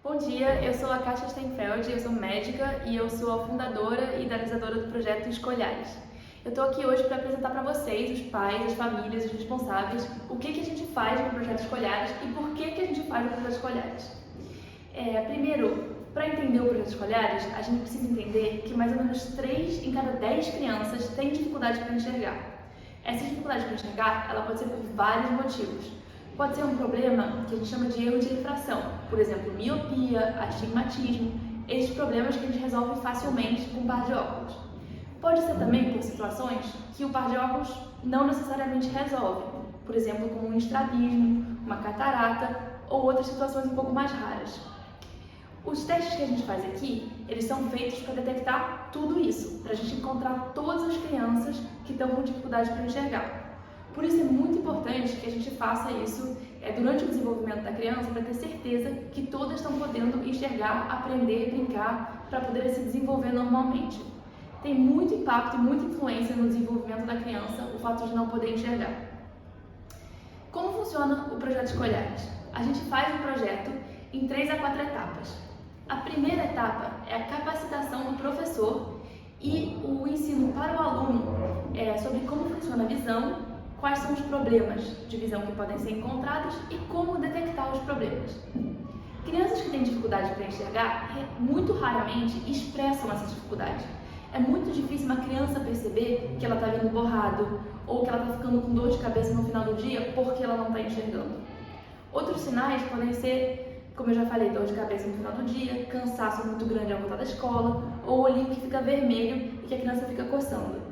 Bom dia, eu sou a Kátia Steinfeld, eu sou médica e eu sou a fundadora e idealizadora do projeto Escolhares. Eu estou aqui hoje para apresentar para vocês, os pais, as famílias, os responsáveis, o que a gente faz no projeto Escolhares e por que a gente faz no projeto Escolhares. Primeiro, para entender o projeto Escolhares, a gente precisa entender que mais ou menos 3 em cada 10 crianças têm dificuldade para enxergar. Essa dificuldade para enxergar, ela pode ser por vários motivos. Pode ser um problema que a gente chama de erro de refração, por exemplo, miopia, astigmatismo, esses problemas que a gente resolve facilmente com um par de óculos. Pode ser também por situações que o par de óculos não necessariamente resolve, por exemplo, como um estrabismo, uma catarata ou outras situações um pouco mais raras. Os testes que a gente faz aqui, eles são feitos para detectar tudo isso, para a gente encontrar todas as crianças que estão com dificuldade para enxergar. Por isso é muito importante que a gente faça isso durante o desenvolvimento da criança para ter certeza que todas estão podendo enxergar, aprender, brincar, para poder se desenvolver normalmente. Tem muito impacto e muita influência no desenvolvimento da criança o fato de não poder enxergar. Como funciona o projeto Escolhares? A gente faz o projeto em 3 a 4 etapas. A primeira etapa é a capacitação do professor e o ensino para o aluno sobre como funciona a visão, quais são os problemas de visão que podem ser encontrados e como detectar os problemas. Crianças que têm dificuldade para enxergar, muito raramente expressam essa dificuldade. É muito difícil uma criança perceber que ela está vendo borrado ou que ela está ficando com dor de cabeça no final do dia porque ela não está enxergando. Outros sinais podem ser, como eu já falei, dor de cabeça no final do dia, cansaço muito grande ao voltar da escola ou olhinho que fica vermelho e que a criança fica coçando.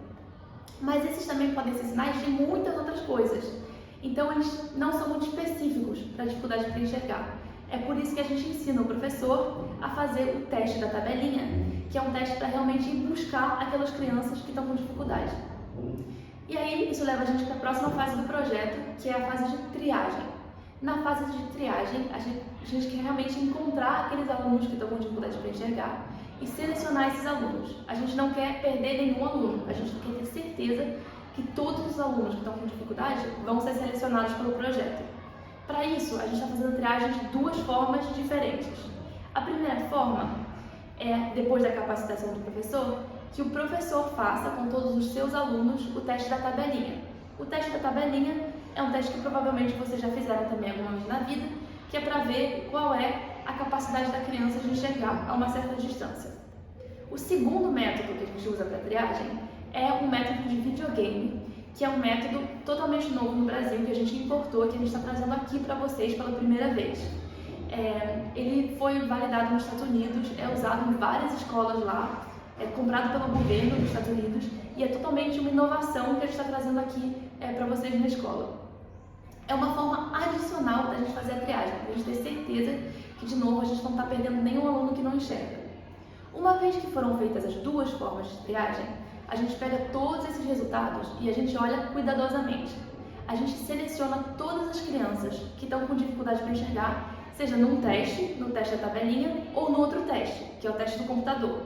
Mas esses também podem ser sinais de muitas outras coisas. Então, eles não são muito específicos para a dificuldade para enxergar. É por isso que a gente ensina o professor a fazer o teste da tabelinha, que é um teste para realmente buscar aquelas crianças que estão com dificuldade. E aí, isso leva a gente para a próxima fase do projeto, que é a fase de triagem. Na fase de triagem, a gente quer realmente encontrar aqueles alunos que estão com dificuldade para enxergar e selecionar esses alunos. A gente não quer perder nenhum aluno, a gente quer ter certeza que todos os alunos que estão com dificuldade vão ser selecionados pelo projeto. Para isso, a gente está fazendo triagem de 2 formas diferentes. A primeira forma é, depois da capacitação do professor, que o professor faça com todos os seus alunos o teste da tabelinha. O teste da tabelinha é um teste que provavelmente vocês já fizeram também alguma vez na vida, que é para ver qual é a capacidade da criança de enxergar a uma certa distância. O segundo método que a gente usa para triagem é um método de videogame, que é um método totalmente novo no Brasil, que a gente importou, que a gente está trazendo aqui para vocês pela primeira vez. Ele foi validado nos Estados Unidos, é usado em várias escolas lá, é comprado pelo governo dos Estados Unidos e é totalmente uma inovação que a gente está trazendo aqui para vocês na escola. É uma forma adicional da gente fazer a triagem, para a gente ter certeza que, de novo, a gente não está perdendo nenhum aluno que não enxerga. Uma vez que foram feitas as 2 formas de triagem, a gente pega todos esses resultados e a gente olha cuidadosamente. A gente seleciona todas as crianças que estão com dificuldade para enxergar, seja no teste da tabelinha, ou no outro teste, que é o teste do computador.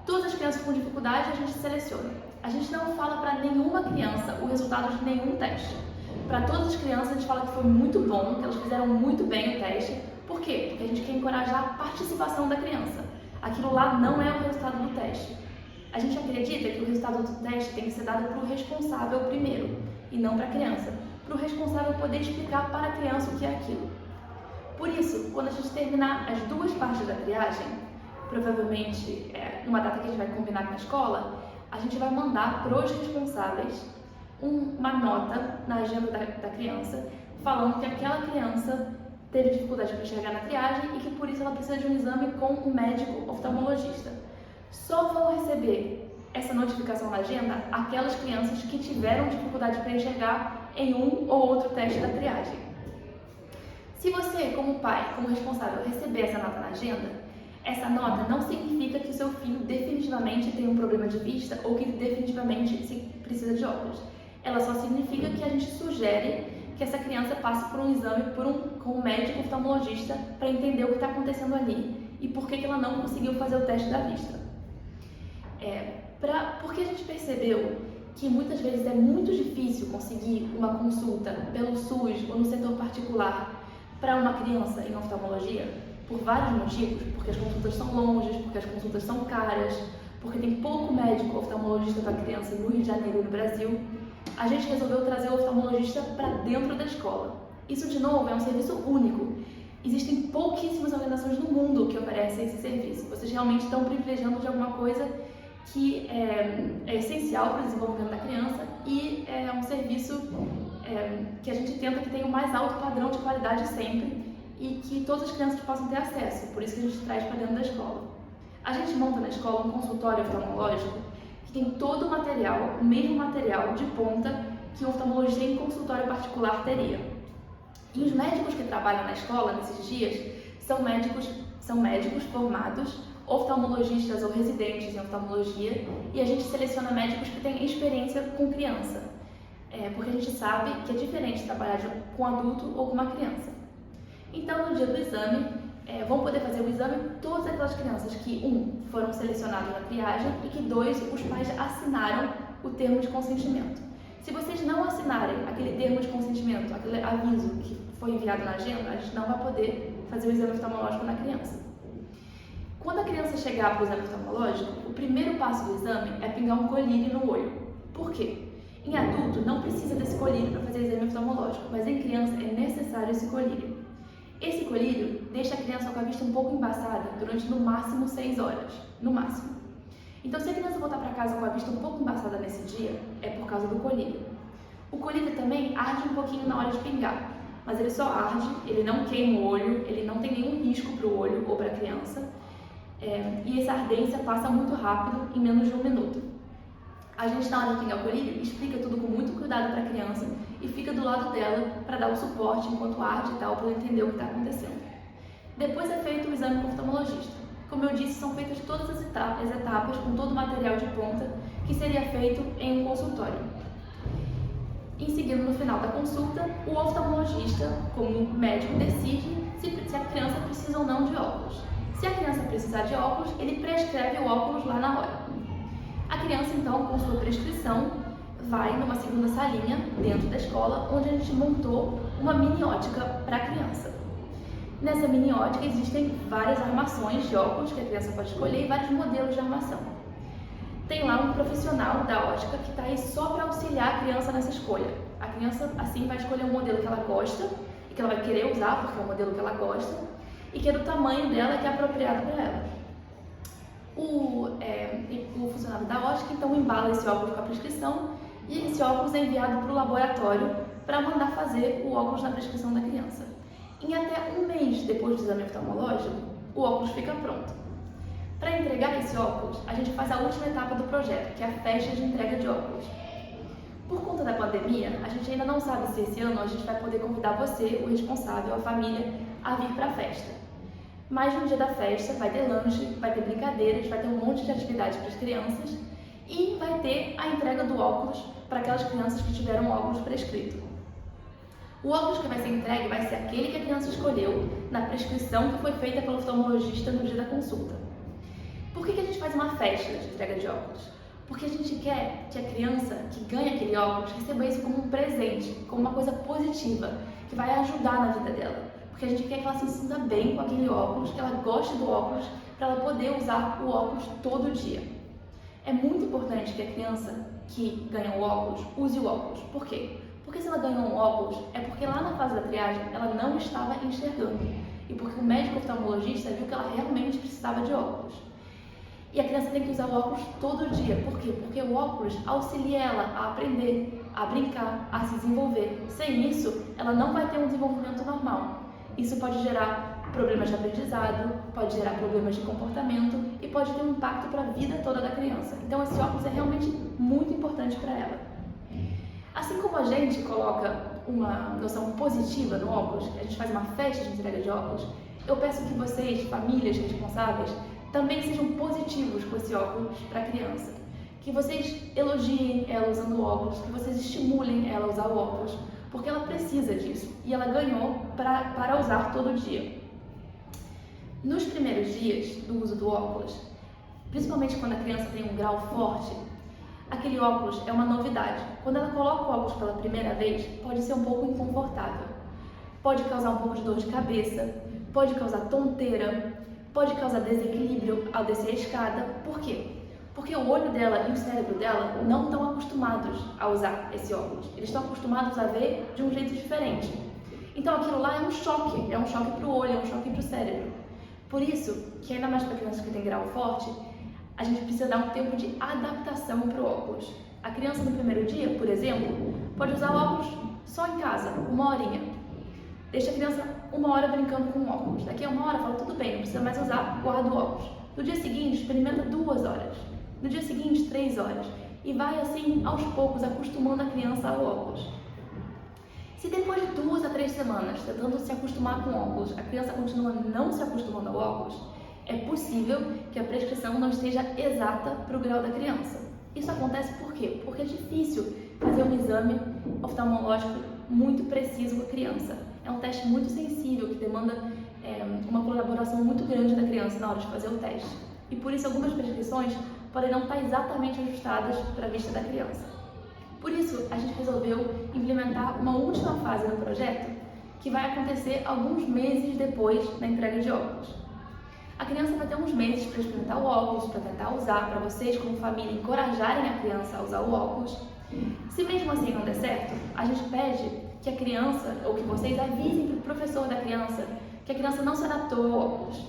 Todas as crianças com dificuldade a gente seleciona. A gente não fala para nenhuma criança o resultado de nenhum teste. Para todas as crianças a gente fala que foi muito bom, que elas fizeram muito bem o teste. Por quê? Porque a gente quer encorajar a participação da criança. Aquilo lá não é o resultado do teste. A gente acredita que o resultado do teste tem que ser dado para o responsável primeiro, e não para a criança. Para o responsável poder explicar para a criança o que é aquilo. Por isso, quando a gente terminar as 2 partes da triagem, provavelmente numa data que a gente vai combinar com a escola, a gente vai mandar para os responsáveis uma nota na agenda da criança, falando que aquela criança teve dificuldade para enxergar na triagem e que por isso ela precisa de um exame com um médico oftalmologista. Só vão receber essa notificação na agenda aquelas crianças que tiveram dificuldade para enxergar em um ou outro teste da triagem. Se você, como pai, como responsável, receber essa nota na agenda, essa nota não significa que o seu filho definitivamente tem um problema de vista ou que ele definitivamente precisa de óculos. Ela só significa que a gente sugere que essa criança passe por um exame com um médico oftalmologista para entender o que está acontecendo ali e por que ela não conseguiu fazer o teste da vista. Porque a gente percebeu que muitas vezes é muito difícil conseguir uma consulta pelo SUS ou no setor particular para uma criança em oftalmologia, por vários motivos, porque as consultas são longes, porque as consultas são caras, porque tem pouco médico oftalmologista para criança no Rio de Janeiro e no Brasil, a gente resolveu trazer o oftalmologista para dentro da escola. Isso, de novo, é um serviço único. Existem pouquíssimas organizações no mundo que oferecem esse serviço. Vocês realmente estão privilegiando de alguma coisa que é essencial para o desenvolvimento da criança e é um serviço que a gente tenta que tenha o mais alto padrão de qualidade sempre e que todas as crianças possam ter acesso. Por isso que a gente traz para dentro da escola. A gente monta na escola um consultório oftalmológico que tem todo o material, o mesmo material de ponta que um oftalmologista em consultório particular teria. E os médicos que trabalham na escola nesses dias são médicos formados, oftalmologistas ou residentes em oftalmologia, e a gente seleciona médicos que têm experiência com criança, porque a gente sabe que é diferente trabalhar com adulto ou com uma criança. Então, no dia do exame, vão poder fazer o exame todas aquelas crianças que, foram selecionadas na triagem e que, os pais assinaram o termo de consentimento. Se vocês não assinarem aquele termo de consentimento, aquele aviso que foi enviado na agenda, a gente não vai poder fazer o exame oftalmológico na criança. Quando a criança chegar para o exame oftalmológico, o primeiro passo do exame é pingar um colírio no olho. Por quê? Em adulto não precisa desse colírio para fazer exame oftalmológico, mas em criança é necessário esse colírio. Esse colírio deixa a criança com a vista um pouco embaçada durante no máximo 6 horas, no máximo. Então, se a criança voltar para casa com a vista um pouco embaçada nesse dia, é por causa do colírio. O colírio também arde um pouquinho na hora de pingar, mas ele só arde, ele não queima o olho, ele não tem nenhum risco para o olho ou para a criança. E essa ardência passa muito rápido, em menos de 1 minuto. A gente, na hora de pingar o colírio, explica tudo com muito cuidado para a criança e fica do lado dela para dar o suporte enquanto arde e tal, para ela entender o que está acontecendo. Depois é feito o exame com o oftalmologista. Como eu disse, são feitas todas as etapas com todo o material de ponta que seria feito em um consultório. Em seguida, no final da consulta, o oftalmologista, como médico, decide se a criança precisa ou não de óculos. Se a criança precisar de óculos, ele prescreve o óculos lá na hora. A criança, então, com sua prescrição, vai numa segunda salinha dentro da escola, onde a gente montou uma mini ótica para a criança. Nessa mini ótica existem várias armações de óculos que a criança pode escolher e vários modelos de armação. Tem lá um profissional da ótica que está aí só para auxiliar a criança nessa escolha. A criança, assim, vai escolher um modelo que ela gosta e que ela vai querer usar, porque é o modelo que ela gosta, e que é do tamanho dela, que é apropriado para ela. O funcionário da ótica, então, embala esse óculos com a prescrição e esse óculos é enviado para o laboratório para mandar fazer o óculos na prescrição da criança. Em até 1 mês depois do exame oftalmológico, o óculos fica pronto. Para entregar esse óculos, a gente faz a última etapa do projeto, que é a festa de entrega de óculos. Por conta da pandemia, a gente ainda não sabe se esse ano a gente vai poder convidar você, o responsável, a família, a vir para a festa. Mas no dia da festa vai ter lanche, vai ter brincadeiras, vai ter um monte de atividades para as crianças e vai ter a entrega do óculos para aquelas crianças que tiveram óculos prescrito. O óculos que vai ser entregue vai ser aquele que a criança escolheu na prescrição que foi feita pelo oftalmologista no dia da consulta. Por que a gente faz uma festa de entrega de óculos? Porque a gente quer que a criança que ganha aquele óculos receba isso como um presente, como uma coisa positiva, que vai ajudar na vida dela. Porque a gente quer que ela se sinta bem com aquele óculos, que ela goste do óculos, para ela poder usar o óculos todo dia. É muito importante que a criança que ganha o óculos use o óculos. Por quê? Porque se ela ganhou um óculos, é porque lá na fase da triagem ela não estava enxergando. E porque o médico oftalmologista viu que ela realmente precisava de óculos. E a criança tem que usar o óculos todo dia. Por quê? Porque o óculos auxilia ela a aprender, a brincar, a se desenvolver. Sem isso, ela não vai ter um desenvolvimento normal. Isso pode gerar problemas de aprendizado, pode gerar problemas de comportamento e pode ter um impacto para a vida toda da criança. Então, esse óculos é realmente muito importante para ela. Assim como a gente coloca uma noção positiva no óculos, a gente faz uma festa de entrega de óculos, eu peço que vocês, famílias responsáveis, também sejam positivos com esse óculos para a criança. Que vocês elogiem ela usando o óculos, que vocês estimulem ela a usar o óculos, porque ela precisa disso e ela ganhou para usar todo dia. Nos primeiros dias do uso do óculos, principalmente quando a criança tem um grau forte, aquele óculos é uma novidade. Quando ela coloca o óculos pela primeira vez, pode ser um pouco inconfortável. Pode causar um pouco de dor de cabeça, pode causar tonteira, pode causar desequilíbrio ao descer a escada. Por quê? Porque o olho dela e o cérebro dela não estão acostumados a usar esse óculos. Eles estão acostumados a ver de um jeito diferente. Então aquilo lá é um choque para o olho, é um choque para o cérebro. Por isso, que ainda mais para crianças que têm grau forte, a gente precisa dar um tempo de adaptação para o óculos. A criança no primeiro dia, por exemplo, pode usar o óculos só em casa, 1 horinha. Deixa a criança 1 hora brincando com o óculos. Daqui a 1 hora fala, tudo bem, não precisa mais usar, guarda o óculos. No dia seguinte, experimenta 2 horas. No dia seguinte, 3 horas. E vai assim, aos poucos, acostumando a criança ao óculos. Se depois de 2 a 3 semanas, tentando se acostumar com o óculos, a criança continua não se acostumando ao óculos, é possível que a prescrição não esteja exata para o grau da criança. Isso acontece por quê? Porque é difícil fazer um exame oftalmológico muito preciso com a criança. É um teste muito sensível, que demanda uma colaboração muito grande da criança na hora de fazer o teste. E por isso algumas prescrições podem não estar exatamente ajustadas para a vista da criança. Por isso, a gente resolveu implementar uma última fase no projeto, que vai acontecer alguns meses depois da entrega de óculos. A criança vai ter uns meses para experimentar o óculos, para tentar usar, para vocês como família encorajarem a criança a usar o óculos. Se mesmo assim não der certo, a gente pede que a criança, ou que vocês avisem para o professor da criança que a criança não se adaptou ao óculos.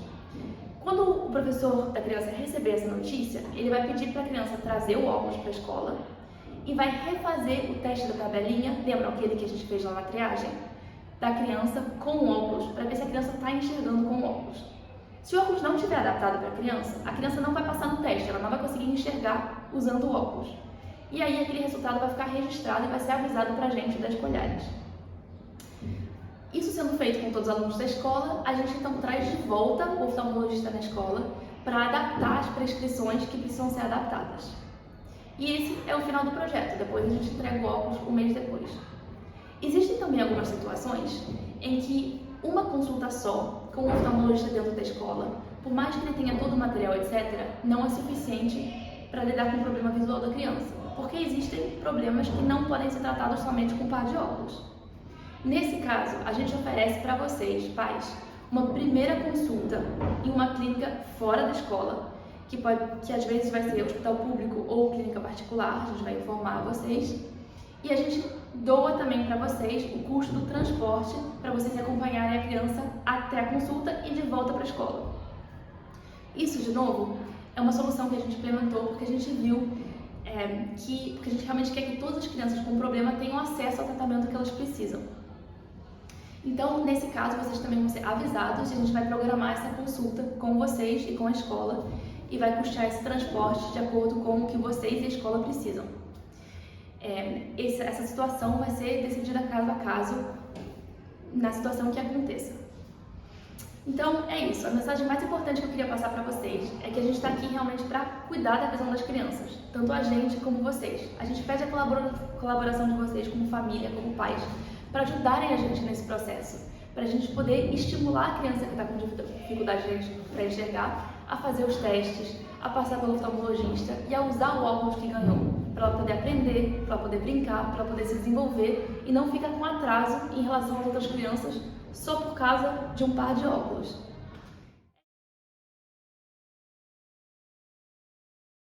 Quando o professor da criança receber essa notícia, ele vai pedir para a criança trazer o óculos para a escola e vai refazer o teste da tabelinha, lembram aquele que a gente fez lá na triagem? Da criança com o óculos, para ver se a criança está enxergando com o óculos. Se o óculos não estiver adaptado para a criança não vai passar no teste, ela não vai conseguir enxergar usando o óculos. E aí aquele resultado vai ficar registrado e vai ser avisado para a gente das Escolhares. Isso sendo feito com todos os alunos da escola, a gente então traz de volta o oftalmologista na escola para adaptar as prescrições que precisam ser adaptadas. E esse é o final do projeto, depois a gente entrega o óculos um mês depois. Existem também algumas situações em que uma consulta só com o oftalmologista dentro da escola, por mais que ele tenha todo o material, etc., não é suficiente para lidar com o problema visual da criança, porque existem problemas que não podem ser tratados somente com um par de óculos. Nesse caso, a gente oferece para vocês, pais, uma primeira consulta em uma clínica fora da escola, que às vezes vai ser hospital público ou clínica particular, a gente vai informar vocês, e a gente doa também para vocês o custo do transporte para vocês acompanharem a criança até a consulta e de volta para a escola. Isso, de novo, é uma solução que a gente implementou porque a gente viu porque a gente realmente quer que todas as crianças com problema tenham acesso ao tratamento que elas precisam. Então, nesse caso, vocês também vão ser avisados e a gente vai programar essa consulta com vocês e com a escola e vai custear esse transporte de acordo com o que vocês e a escola precisam. Essa situação vai ser decidida caso a caso, na situação que aconteça. Então, é isso. A mensagem mais importante que eu queria passar para vocês é que a gente está aqui realmente para cuidar da visão das crianças, tanto a gente como vocês. A gente pede a colaboração de vocês como família, como pais, para ajudarem a gente nesse processo, para a gente poder estimular a criança que está com dificuldade para enxergar a fazer os testes, a passar pelo oftalmologista e a usar o óculos que ganhou, para ela poder aprender, para ela poder brincar, para ela poder se desenvolver e não ficar com atraso em relação às outras crianças só por causa de um par de óculos.